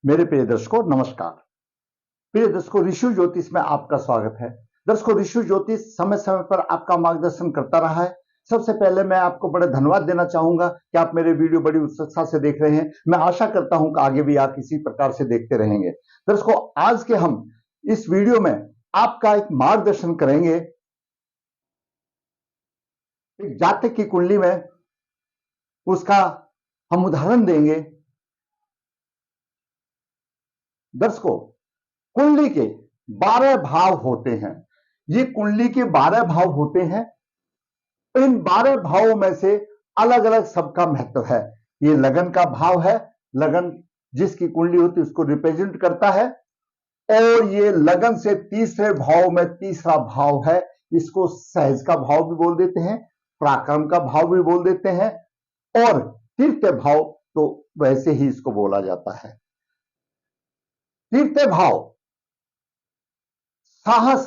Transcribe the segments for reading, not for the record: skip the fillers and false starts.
मेरे प्रिय दर्शकों नमस्कार। प्रिय दर्शकों, ऋषि ज्योतिष में आपका स्वागत है। दर्शकों, ऋषि ज्योतिष समय समय पर आपका मार्गदर्शन करता रहा है। सबसे पहले मैं आपको बड़े धन्यवाद देना चाहूंगा कि आप मेरे वीडियो बड़ी उत्सुकता से देख रहे हैं। मैं आशा करता हूं कि आगे भी आप इसी प्रकार से देखते रहेंगे। दर्शकों, आज के हम इस वीडियो में आपका एक मार्गदर्शन करेंगे। एक जातक की कुंडली में उसका हम उदाहरण देंगे। दर्शकों, कुंडली के 12 भाव होते हैं। ये कुंडली के 12 भाव होते हैं। इन 12 भावों में से अलग अलग सबका महत्व है। ये लगन का भाव है। लगन जिसकी कुंडली होती है उसको रिप्रेजेंट करता है। और ये लगन से तीसरे भाव में तीसरा भाव है। इसको सहज का भाव भी बोल देते हैं, पराक्रम का भाव भी बोल देते हैं, और तृतीय भाव तो वैसे ही इसको बोला जाता है। तृतीय भाव साहस,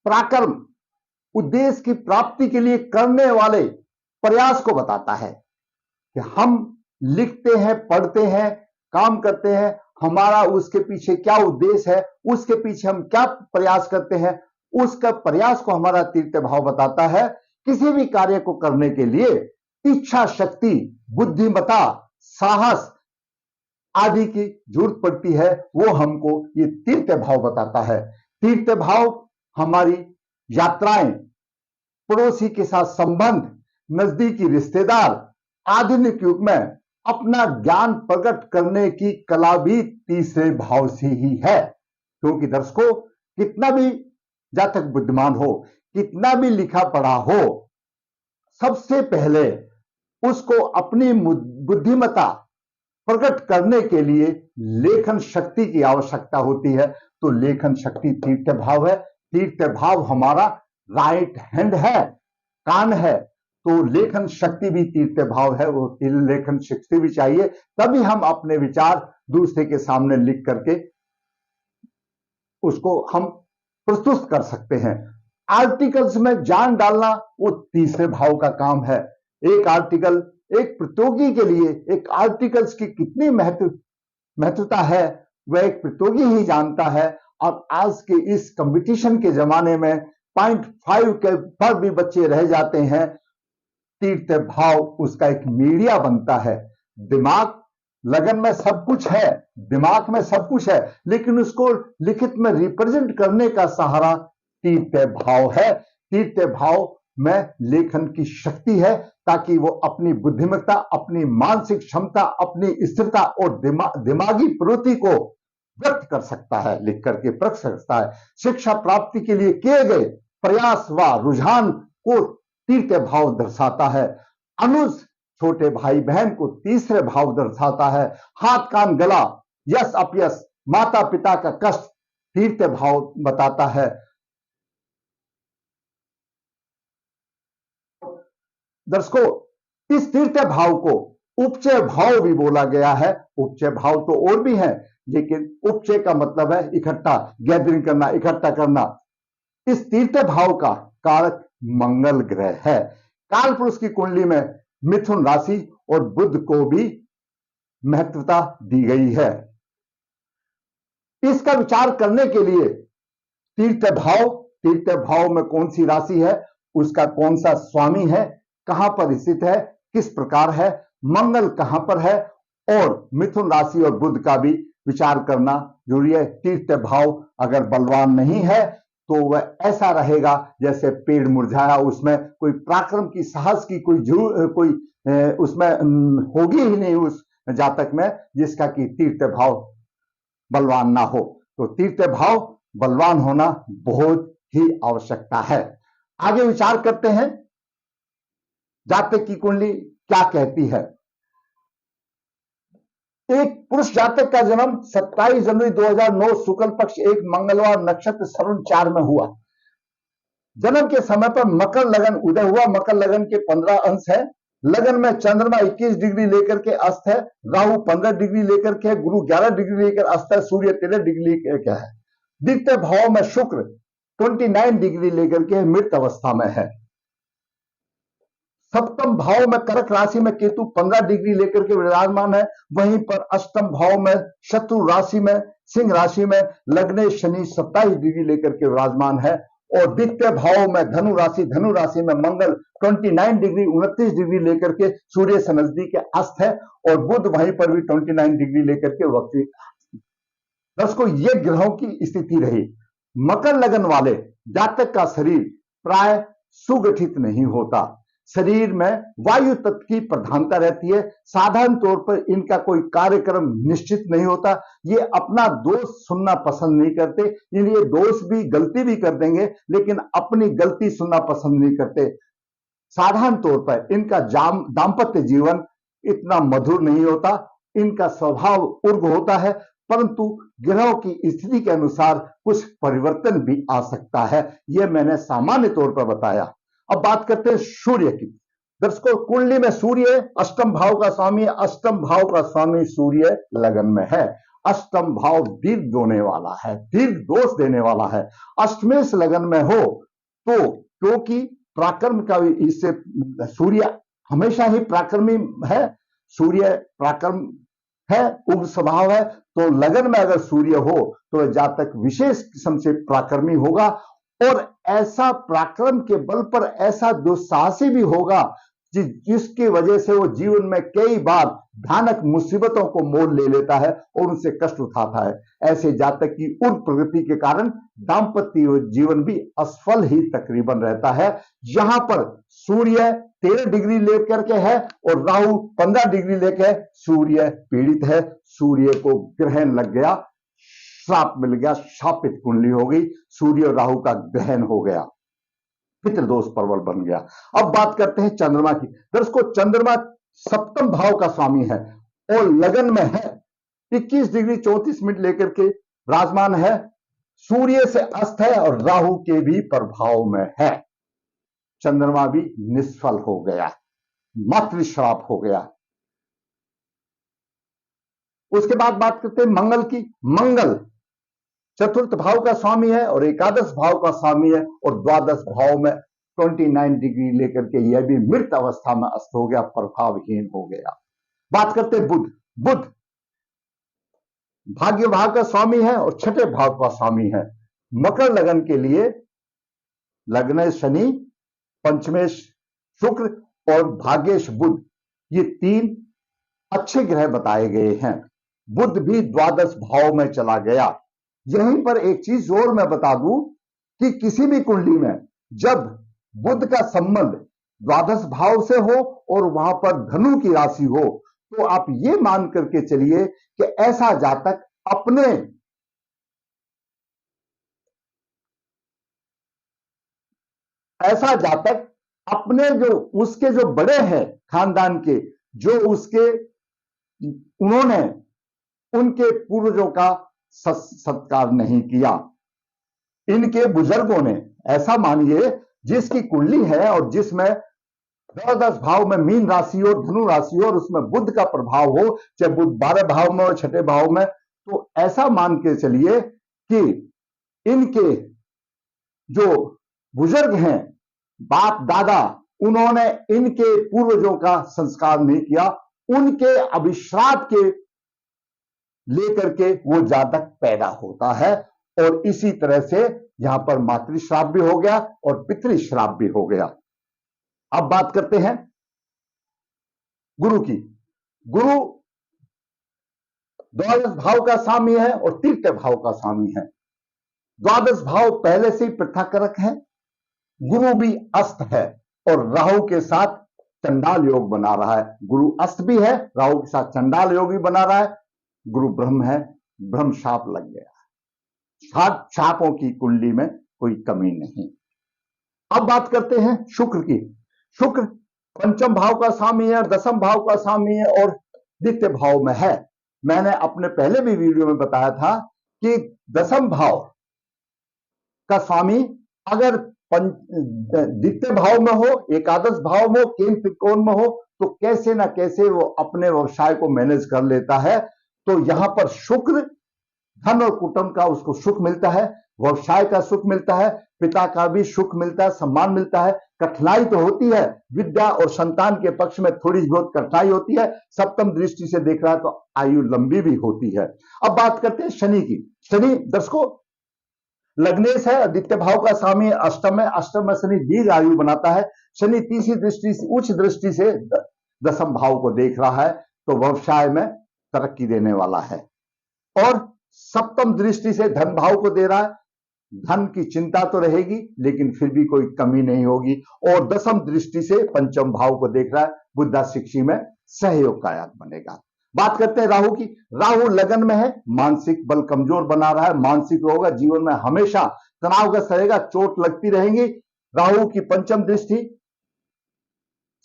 पराक्रम, उद्देश्य की प्राप्ति के लिए करने वाले प्रयास को बताता है कि हम लिखते हैं, पढ़ते हैं, काम करते हैं, हमारा उसके पीछे क्या उद्देश्य है, उसके पीछे हम क्या प्रयास करते हैं, उसका प्रयास को हमारा तृतीय भाव बताता है। किसी भी कार्य को करने के लिए इच्छा शक्ति, बुद्धिमता, साहस आदि की जरूरत पड़ती है। वो हमको ये तृतीय भाव बताता है। तृतीय भाव हमारी यात्राएं, पड़ोसी के साथ संबंध, नजदीकी रिश्तेदार, आधुनिक युग में अपना ज्ञान प्रकट करने की कला भी तीसरे भाव से ही है। क्योंकि दर्शकों, कितना भी जातक बुद्धिमान हो, कितना भी लिखा पढ़ा हो, सबसे पहले उसको अपनी बुद्धिमता प्रकट करने के लिए लेखन शक्ति की आवश्यकता होती है। तो लेखन शक्ति तृतीय भाव है। तृतीय भाव हमारा राइट हैंड है, कान है। तो लेखन शक्ति भी तृतीय भाव है। वो लेखन शक्ति भी चाहिए, तभी हम अपने विचार दूसरे के सामने लिख करके उसको हम प्रस्तुत कर सकते हैं। आर्टिकल्स में जान डालना वो तीसरे भाव का काम है। एक आर्टिकल, एक प्रतियोगी के लिए एक आर्टिकल्स की कितनी महत्वता है वह एक प्रतियोगी ही जानता है। और आज के इस कंपटीशन के जमाने में 0.5 के पर भी बच्चे रह जाते हैं। तृतीय भाव उसका एक मीडिया बनता है। दिमाग, लगन में सब कुछ है, दिमाग में सब कुछ है, लेकिन उसको लिखित में रिप्रेजेंट करने का सहारा तृतीय भाव है। तृतीय भाव में लेखन की शक्ति है, ताकि वो अपनी बुद्धिमत्ता, अपनी मानसिक क्षमता, अपनी स्थिरता और दिमागी प्रवृत्ति को व्यक्त कर सकता है, लिख करके प्रकट सकता है। शिक्षा प्राप्ति के लिए किए गए प्रयास व रुझान को तृतीय भाव दर्शाता है। अनुज छोटे भाई बहन को तीसरे भाव दर्शाता है। हाथ कान गला, यश अपयश, माता पिता का कष्ट तृतीय भाव बताता है। दर्शकों, इस तृतीय भाव को उपचय भाव भी बोला गया है। उपचय भाव तो और भी है, लेकिन उपचय का मतलब है इकट्ठा, गैदरिंग करना, इकट्ठा करना। इस तृतीय भाव का कारक मंगल ग्रह है। काल पुरुष की कुंडली में मिथुन राशि और बुध को भी महत्वता दी गई है। इसका विचार करने के लिए तृतीय भाव में कौन सी राशि है, उसका कौन सा स्वामी है, कहां पर स्थित है, किस प्रकार है, मंगल कहां पर है, और मिथुन राशि और बुध का भी विचार करना जरूरी है। तृतीय भाव अगर बलवान नहीं है तो वह ऐसा रहेगा जैसे पेड़ मुरझाया, उसमें कोई पराक्रम की, साहस की कोई उसमें होगी ही नहीं उस जातक में, जिसका कि तृतीय भाव बलवान ना हो। तो तृतीय भाव बलवान होना बहुत ही आवश्यकता है। आगे विचार करते हैं, जातक की कुंडली क्या कहती है। एक पुरुष जातक का जन्म 27 जनवरी 2009 शुक्ल पक्ष 1 मंगलवार नक्षत्र श्रवण 4 में हुआ। जन्म के समय पर मकर लगन उदय हुआ। मकर लगन के 15 अंश है। लगन में चंद्रमा 21 डिग्री लेकर के अस्त है, राहु 15 डिग्री लेकर के, गुरु 11 डिग्री लेकर अस्त है, सूर्य 13 डिग्री लेकर है। द्वितीय भाव में शुक्र 29 डिग्री लेकर के मृत अवस्था में है। सप्तम भाव में कर्क राशि में केतु 15 डिग्री लेकर के विराजमान है। वहीं पर अष्टम भाव में शत्रु राशि में सिंह राशि में लग्ने शनि 27 डिग्री लेकर के विराजमान है। और द्वितीय भाव में धनु राशि में मंगल 29 डिग्री 29 डिग्री लेकर के सूर्य से नजदीक अस्त है। और बुध वहीं पर भी 29 डिग्री लेकर के वक्री। दर्शकों, ये ग्रहों की स्थिति रही। मकर लगन वाले जातक का शरीर प्राय सुगठित नहीं होता। शरीर में वायु तत्व की प्रधानता रहती है। साधारण तौर पर इनका कोई कार्यक्रम निश्चित नहीं होता। ये अपना दोष सुनना पसंद नहीं करते। ये दोष भी गलती भी कर देंगे, लेकिन अपनी गलती सुनना पसंद नहीं करते। साधारण तौर पर इनका दाम्पत्य जीवन इतना मधुर नहीं होता। इनका स्वभाव उग्र होता है, परंतु ग्रहों की स्थिति के अनुसार कुछ परिवर्तन भी आ सकता है। यह मैंने सामान्य तौर पर बताया। अब बात करते हैं सूर्य की। दर्शकों, कुंडली में सूर्य अष्टम भाव का स्वामी, अष्टम भाव का स्वामी सूर्य लगन में है। अष्टम भाव दीर्घ दोने वाला है, दीर्घ दोष देने वाला है। अष्टमेश लगन में हो तो, क्योंकि पराक्रम का इससे सूर्य हमेशा ही पराक्रमी है, सूर्य पराक्रम है, उग्र स्वभाव है। तो लगन में अगर सूर्य हो तो जातक विशेष किस्म से पराक्रमी होगा। और ऐसा पराक्रम के बल पर ऐसा दुस्साहसी भी होगा जिसकी वजह से वो जीवन में कई बार भयानक मुसीबतों को मोल ले लेता है और उनसे कष्ट उठाता है। ऐसे जातक की उन प्रगति के कारण दाम्पत्य जीवन भी असफल ही तकरीबन रहता है। यहां पर सूर्य 13 डिग्री लेकर के है और राहु 15 डिग्री लेकर सूर्य पीड़ित है। सूर्य को ग्रहण लग गया, श्राप मिल गया, शापित कुंडली हो गई, सूर्य और राहु का ग्रहण हो गया, पितृदोष प्रबल बन गया। अब बात करते हैं चंद्रमा की। दर्शकों, चंद्रमा सप्तम भाव का स्वामी है और लगन में है। 21 डिग्री 34 मिनट लेकर के विराजमान है। सूर्य से अस्त है और राहु के भी प्रभाव में है। चंद्रमा भी निष्फल हो गया, मातृश्राप हो गया। उसके बाद बात करते हैं मंगल की। मंगल चतुर्थ भाव का स्वामी है और एकादश भाव का स्वामी है और द्वादश भाव में 29 डिग्री लेकर के यह भी मृत अवस्था में अस्त हो गया, प्रभावहीन हो गया। बात करते हैं बुध। बुध भाग्य भाव का स्वामी है और छठे भाव का स्वामी है। मकर लगन के लिए लग्नेश शनि, पंचमेश शुक्र और भाग्येश बुध, ये 3 अच्छे ग्रह बताए गए हैं। बुध भी द्वादश भाव में चला गया। यहीं पर एक चीज और मैं बता दूं कि किसी भी कुंडली में जब बुध का संबंध द्वादश भाव से हो और वहां पर धनु की राशि हो, तो आप ये मान करके चलिए कि ऐसा जातक अपने जो उसके जो बड़े हैं खानदान के, जो उसके उन्होंने उनके पूर्वजों का सत्कार नहीं किया। इनके बुजुर्गों ने, ऐसा मानिए जिसकी कुंडली है और जिसमें द्वादश भाव में मीन राशि हो, धनु राशि हो और उसमें बुध का प्रभाव हो, चाहे बुध 12 भाव में और छठे भाव में, तो ऐसा मान के चलिए कि इनके जो बुजुर्ग हैं, बाप दादा, उन्होंने इनके पूर्वजों का संस्कार नहीं किया। उनके अभिश्राप के लेकर के वो जातक पैदा होता है और इसी तरह से यहां पर मातृश्राप भी हो गया और पितृश्राप भी हो गया। अब बात करते हैं गुरु की। गुरु द्वादश भाव का स्वामी है और तृतीय भाव का स्वामी है। द्वादश भाव पहले से ही पृथाकारक है। गुरु भी अस्त है और राहु के साथ चंडाल योग बना रहा है। गुरु अस्त भी है, राहु के साथ चंडाल योग भी बना रहा है। गुरु ब्रह्म है, ब्रह्म शाप लग गया। शापों की कुंडली में कोई कमी नहीं। अब बात करते हैं शुक्र की। शुक्र पंचम भाव का स्वामी है, दसम भाव का स्वामी है और द्वितीय भाव में है। मैंने अपने पहले भी वीडियो में बताया था कि दसम भाव का स्वामी अगर द्वितीय भाव में हो, एकादश भाव में हो, केंद्र त्रिकोण में हो, तो कैसे ना कैसे वो अपने व्यवसाय को मैनेज कर लेता है। तो यहां पर शुक्र धन और कुटुंब का उसको सुख मिलता है, व्यवसाय का सुख मिलता है, पिता का भी सुख मिलता है, सम्मान मिलता है, कठिनाई तो होती है, विद्या और संतान के पक्ष में थोड़ी बहुत कठिनाई होती है। सप्तम दृष्टि से देख रहा है तो आयु लंबी भी होती है। अब बात करते हैं शनि की। शनि दर्शकों लग्नेश है, द्वितीय भाव का स्वामी अष्टम है। अष्टम में शनि दीर्घ आयु बनाता है। शनि तीसरी दृष्टि से, उच्च दृष्टि से दसम भाव को देख रहा है, तो व्यवसाय में तरक्की देने वाला है। और सप्तम दृष्टि से धन भाव को दे रहा है। धन की चिंता तो रहेगी लेकिन फिर भी कोई कमी नहीं होगी। और दसम दृष्टि से पंचम भाव को देख रहा है, बुद्धा शिक्षी में सहयोग का योग बनेगा। बात करते हैं राहु की। राहु लगन में है, मानसिक बल कमजोर बना रहा है, मानसिक रोग है, जीवन में हमेशा तनावग्रस्त रहेगा, चोट लगती रहेंगी। राहु की पंचम दृष्टि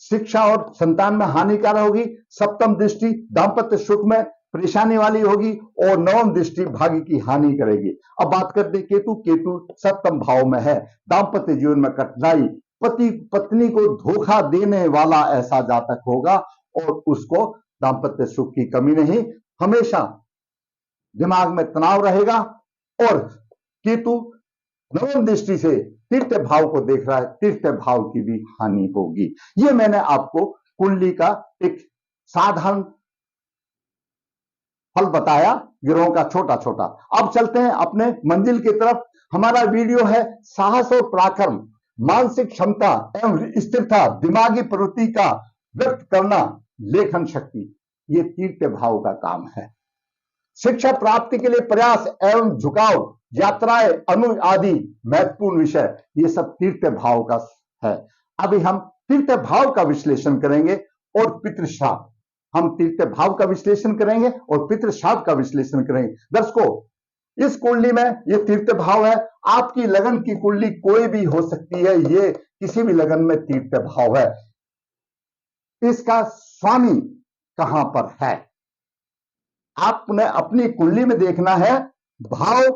शिक्षा और संतान में हानिकारक होगी। सप्तम दृष्टि दांपत्य सुख में परेशानी वाली होगी और नवम दृष्टि भाग्य की हानि करेगी। अब बात करते हैं केतु। केतु सप्तम भाव में है, दांपत्य जीवन में कठिनाई, पति पत्नी को धोखा देने वाला ऐसा जातक होगा और उसको दांपत्य सुख की कमी नहीं, हमेशा दिमाग में तनाव रहेगा। और केतु नवम दृष्टि से तृतीय भाव को देख रहा है, तृतीय भाव की भी हानि होगी। ये मैंने आपको कुंडली का एक साधारण फल बताया, ग्रहों का छोटा छोटा। अब चलते हैं अपने मंजिल की तरफ। हमारा वीडियो है साहस और पराक्रम, मानसिक क्षमता एवं स्थिरता, दिमागी प्रवृत्ति का व्यक्त करना, लेखन शक्ति, ये तृतीय भाव का काम है। शिक्षा प्राप्ति के लिए प्रयास एवं झुकाव, यात्राएं, अनु आदि महत्वपूर्ण विषय, ये सब तृतीय भाव का है। अभी हम तृतीय भाव का विश्लेषण करेंगे और पितृश्राद्ध, हम तृतीय भाव का विश्लेषण करेंगे और पितृश्राद्ध का विश्लेषण करेंगे। दर्शकों इस कुंडली में ये तृतीय भाव है। आपकी लगन की कुंडली कोई भी हो सकती है, ये किसी भी लगन में तृतीय भाव है। इसका स्वामी कहां पर है, आपने अपनी कुंडली में देखना है। भाव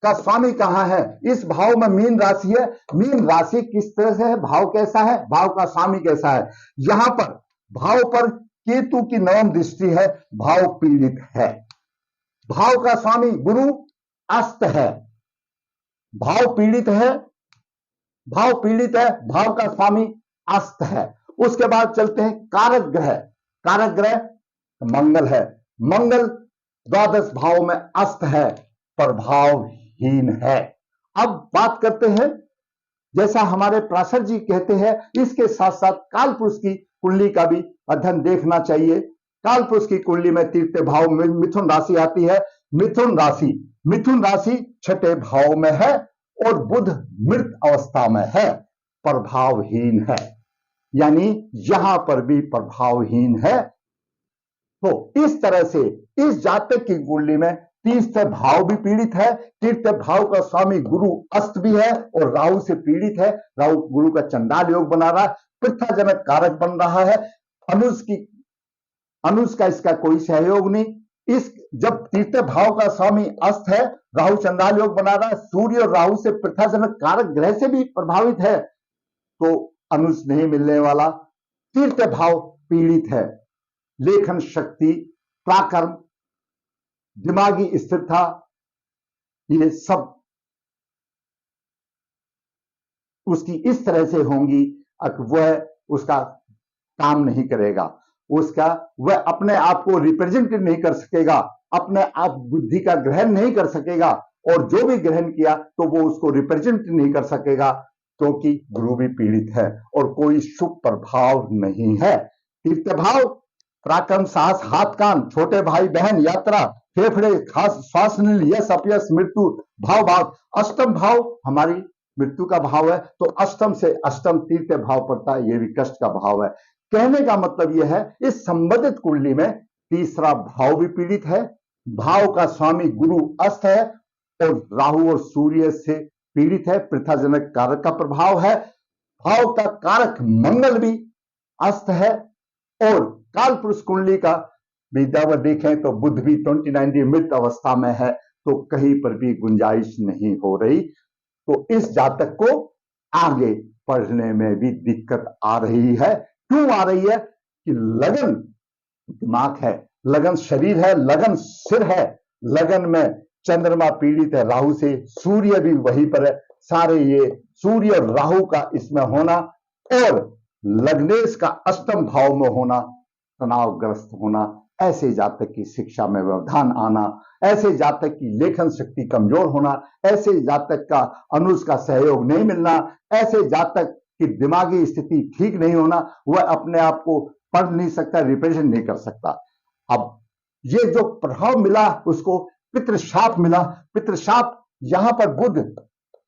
का स्वामी कहां है। इस भाव में मीन राशि है, मीन राशि किस तरह से है, भाव कैसा है, भाव का स्वामी कैसा है। यहां पर भाव पर केतु की नवम दृष्टि है, भाव पीड़ित है। भाव का स्वामी गुरु अस्त है, भाव पीड़ित है, भाव पीड़ित है, भाव का स्वामी अस्त है। उसके बाद चलते हैं कारक ग्रह। कारक ग्रह मंगल है, मंगल द्वादश भाव में अस्त है, प्रभावहीन है। अब बात करते हैं, जैसा हमारे पराशर जी कहते हैं, इसके साथ साथ काल पुरुष की कुंडली का भी अध्ययन देखना चाहिए। काल पुरुष की कुंडली में तृतीय भाव में मिथुन राशि आती है। मिथुन राशि छठे भाव में है और बुध मृत अवस्था में है, प्रभावहीन है, यानी यहां पर भी प्रभावहीन है। तो इस तरह से इस जातक की कुंडली में तीसरे भाव भी पीड़ित है, तृतीय भाव का स्वामी गुरु अस्त भी है और राहु से पीड़ित है। राहु गुरु का चंडाल योग बना रहा है, पृथ्वाजनक कारक बन रहा है। अनुज का इसका कोई सहयोग नहीं। इस जब तृतीय भाव का स्वामी अस्त है, राहु चंडाल योग बना रहा है, सूर्य और राहु से पृथ्वाजनक कारक ग्रह से भी प्रभावित है, तो अनुज नहीं मिलने वाला। तृतीय भाव पीड़ित है, लेखन शक्ति, पराक्रम, दिमागी स्थिरता, ये सब उसकी इस तरह से होंगी, वह उसका काम नहीं करेगा, वह अपने आप को रिप्रेजेंट नहीं कर सकेगा, अपने आप बुद्धि का ग्रहण नहीं कर सकेगा, और जो भी ग्रहण किया तो वो उसको रिप्रेजेंट नहीं कर सकेगा, क्योंकि गुरु भी पीड़ित है और कोई शुभ प्रभाव नहीं है। तृतीय भाव पराक्रम, साहस, हाथ कान, छोटे भाई बहन, यात्रा, फेफड़े, खास श्वास नली, यश अपयश, मृत्यु, भाव। अष्टम भाव हमारी मृत्यु का भाव है, तो अष्टम से अष्टम तृतीय भाव पड़ता है, यह भी कष्ट का भाव है। कहने का मतलब यह है, इस संबंधित कुंडली में तीसरा भाव भी पीड़ित है, भाव का स्वामी गुरु अस्त है और राहु और सूर्य से पीड़ित है, पृथ्वाजनक कारक का प्रभाव है। भाव का कारक मंगल भी अस्त है और काल पुरुष कुंडली का विद्यावर देखें तो बुध भी 29 डिग्री मृत अवस्था में है, तो कहीं पर भी गुंजाइश नहीं हो रही। तो इस जातक को आगे पढ़ने में भी दिक्कत आ रही है। क्यों आ रही है कि लगन दिमाग है, लगन शरीर है, लगन सिर है, लगन में चंद्रमा पीड़ित है राहु से, सूर्य भी वहीं पर है। सारे ये सूर्य और राहु का इसमें होना और लग्नेश का अष्टम भाव में होना, तनावग्रस्त होना, ऐसे जातक की शिक्षा में व्यवधान आना, ऐसे जातक की लेखन शक्ति कमजोर होना, ऐसे जातक का अनुज का सहयोग नहीं मिलना, ऐसे जातक की दिमागी स्थिति ठीक नहीं होना, वह अपने आप को पढ़ नहीं सकता, रिप्रेजेंट नहीं कर सकता। अब ये जो प्रभाव मिला उसको पितृशाप मिला। पितृशाप यहां पर बुध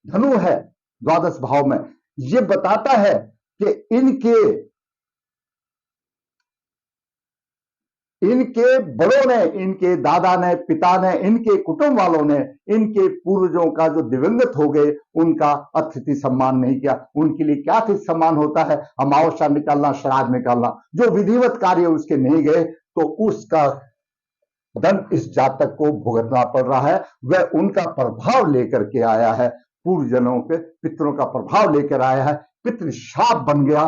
धनु है द्वादश भाव में, ये बताता है कि इनके बड़ों ने, इनके दादा ने, पिता ने, इनके कुटुंब वालों ने, इनके पूर्वजों का जो दिवंगत हो गए उनका अतिथि सम्मान नहीं किया। उनके लिए क्या अतिथि सम्मान होता है? अमावस्या निकालना, श्राद्ध निकालना, जो विधिवत कार्य उसके नहीं गए तो उसका दंड इस जातक को भुगतना पड़ रहा है। वह उनका प्रभाव लेकर के आया है, पूर्वजनों के पितरों का प्रभाव लेकर आया है। पितृशाप बन गया,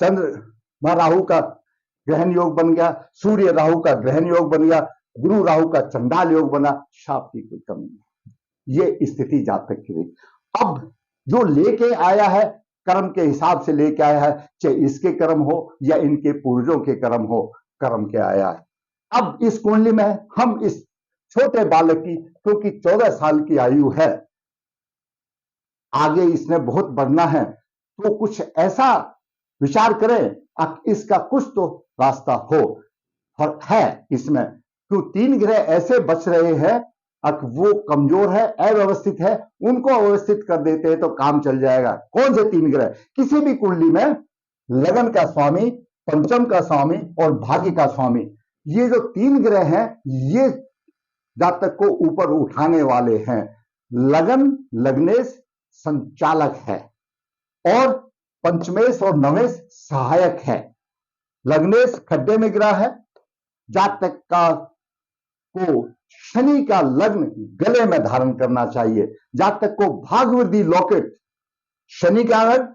चंद्र राहु का ग्रहण योग बन गया, सूर्य राहु का ग्रहण योग बन गया, गुरु राहु का चंडाल योग बना। शाप की कोई कमी नहीं, ये स्थिति जातक की रही। अब जो लेके आया है कर्म के हिसाब से लेके आया है, चाहे इसके कर्म हो या इनके पूर्वजों के कर्म हो, कर्म के आया है। अब इस कुंडली में हम इस छोटे बालक की, क्योंकि 14 साल की आयु है, आगे इसने बहुत बढ़ना है, तो कुछ ऐसा विचार करें अब इसका कुछ तो रास्ता हो। और है इसमें क्यों 3 ग्रह ऐसे बच रहे हैं, अब वो कमजोर है, अव्यवस्थित है, उनको अव्यवस्थित कर देते हैं तो काम चल जाएगा। कौन से 3 ग्रह? किसी भी कुंडली में लगन का स्वामी, पंचम का स्वामी और भाग्य का स्वामी, ये जो 3 ग्रह हैं ये जातक को ऊपर उठाने वाले हैं। लगन, लग्नेश संचालक है और पंचमेश और नवेश सहायक है। लग्नेश खड्डे में गिरा है, जातक का को शनि का लग्न गले में धारण करना चाहिए। जातक को भाग्यवृद्धि लॉकेट शनि का लग्न,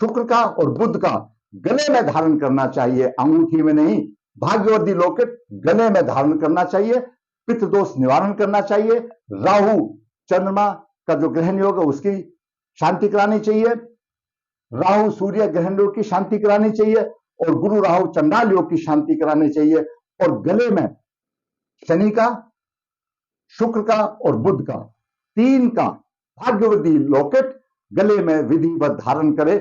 शुक्र का और बुध का गले में धारण करना चाहिए, अंगूठी में नहीं। भाग्यवृद्धि लॉकेट गले में धारण करना चाहिए, पित्त दोष निवारण करना चाहिए। राहु चंद्रमा का जो ग्रहण योग है उसकी शांति करानी चाहिए, राहु सूर्य ग्रहण योग की शांति करानी चाहिए और गुरु राहु चंडाल योग की शांति करानी चाहिए। और गले में शनि का, शुक्र का और बुध का 3 का भाग्यवृद्धि लॉकेट गले में विधिवत धारण करे,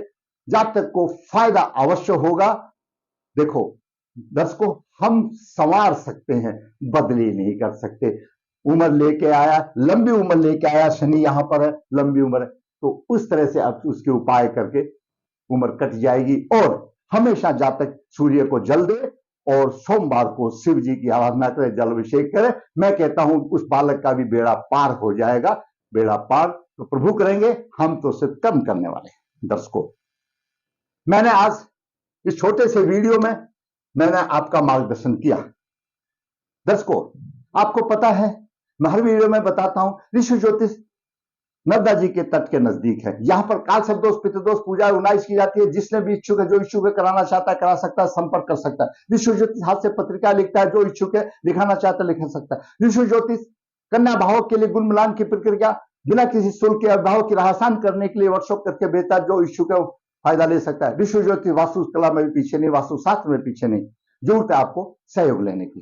जातक को फायदा अवश्य होगा। देखो दर्शकों, हम संवार सकते हैं, बदली नहीं कर सकते। उम्र लेके आया, लंबी उम्र लेके आया, शनि यहां पर है, लंबी उम्र है, तो उस तरह से आप उसके उपाय करके उम्र कट जाएगी। और हमेशा जातक सूर्य को जल दे और सोमवार को शिव जी की आराधना करे, जल अभिषेक करे। मैं कहता हूं उस बालक का भी बेड़ा पार हो जाएगा। बेड़ा पार तो प्रभु करेंगे, हम तो सिर्फ कर्म करने वाले हैं। दर्शकों, मैंने आज इस छोटे से वीडियो में मैंने आपका मार्गदर्शन किया। दर्शकों, आपको पता है मैं हर वीडियो में बताता हूं ऋषि ज्योतिष नर्मदा जी के तट के नजदीक है। यहां पर काल शब्दोष पितृदोष पूजा 19 की जाती है। जिसने भी इच्छुक है, जो इच्छुक है कराना चाहता है करा सकता है, संपर्क कर सकता है। ऋषि ज्योतिष हाथ से पत्रिका लिखता है, जो इच्छुक है लिखाना चाहता है लिख सकता है। ऋषि ज्योतिष कन्या भाव के लिए गुण मिलान की प्रक्रिया बिना किसी शुल्क के अभाव की आसान करने के लिए वर्कशॉप करके बेचता है, जो इच्छुक है फायदा ले सकता है। ऋषि ज्योतिष वास्तु कला में भी पीछे नहीं, वास्तु शास्त्र में पीछे नहीं। जरूरत है आपको सहयोग लेने की।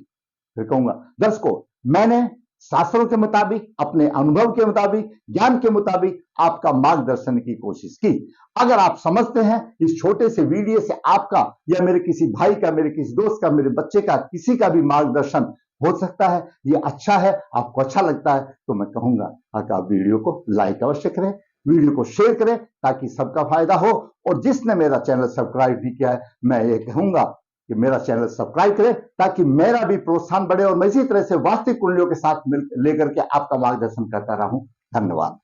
फिर कहूंगा दर्शकों, मैंने शास्त्रों के मुताबिक, अपने अनुभव के मुताबिक, ज्ञान के मुताबिक आपका मार्गदर्शन की कोशिश की। अगर आप समझते हैं इस छोटे से वीडियो से आपका या मेरे किसी भाई का, मेरे किसी दोस्त का, मेरे बच्चे का, किसी का भी मार्गदर्शन हो सकता है, ये अच्छा है, आपको अच्छा लगता है, तो मैं कहूंगा अगर आप वीडियो को लाइक अवश्य करें, वीडियो को शेयर करें ताकि सबका फायदा हो। और जिसने मेरा चैनल सब्सक्राइब भी किया है, मैं ये कहूंगा कि मेरा चैनल सब्सक्राइब करें ताकि मेरा भी प्रोत्साहन बढ़े और मैं इसी तरह से वास्तविक कुंडलियों के साथ लेकर के आपका मार्गदर्शन करता रहूं। धन्यवाद।